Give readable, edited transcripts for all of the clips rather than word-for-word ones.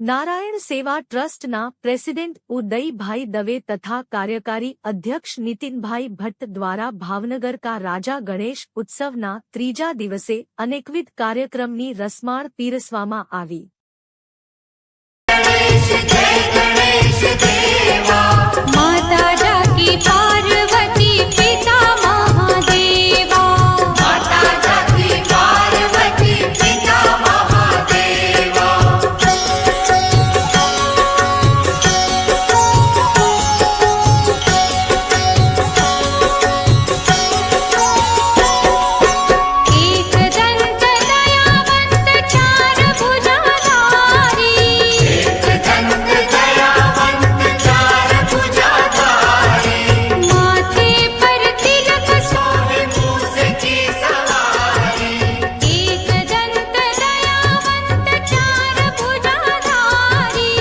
નારાયણ સેવા ટ્રસ્ટના પ્રેસિડેન્ટ ઉદયભાઈ દવે તથા કાર્યકારી અધ્યક્ષ નીતિનભાઈ ભટ્ટ દ્વારા ભાવનગર કા રાજા ગણેશ ઉત્સવના ત્રીજા દિવસે અનેકવિધ કાર્યક્રમની રસમાળ પીરસવામાં આવી। माता जाकी पार्वती पिता महादेवा, माता जाकी पार्वती पिता महादेवा। एक दंत दयावंत चार भुजाधारी, एक दंत दयावंत चार भुजाधारी। माथे पर तिलक सोहे मूस की सवारी। एक दंत दयावंत चार भुजाधारी,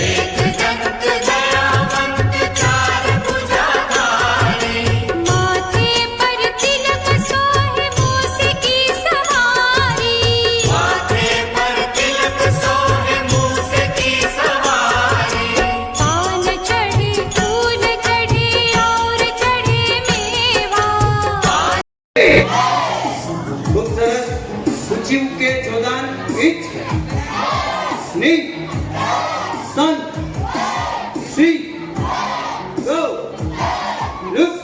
एक दंत दयावंत चार भुजाधारी। माथे पर तिलक सोहे मूस की सवारी, माथे पर तिलक सोहे मूस की सवारी। पान चढ़े फूल चढ़े और चढ़े मेवा। खूब सरस ऊंची के जोदान इच नी सन सी गो लुक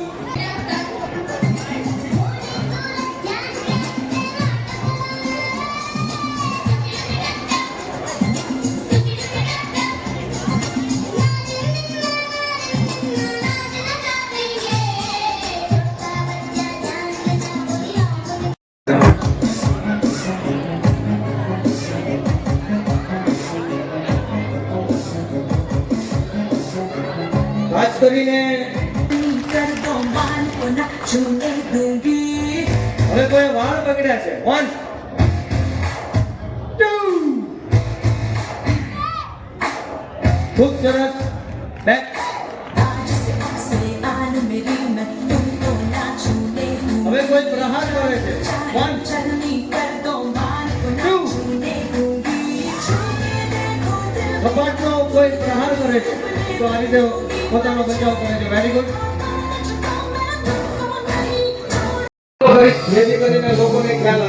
खास કરીને कर दो मान को ना छूने दूंगी। હવે કોઈ વાળ પકડ્યા છે 1 2 खूब सरस बैक आज से आसमान मेरी मैं तुमको ना छूने दूंगी। હવે કોઈ પ્રહાર કરે છે 1 चलनी कर दो मान को ना Two. छूने दूंगी। छूने देखो दिल કપાટનો કોઈ પ્રહાર કરે છે તો આ રીતે પોતાનો બચાવ કરે છે વેરી ગુડ જેથી કરીને લોકોને ખ્યાલ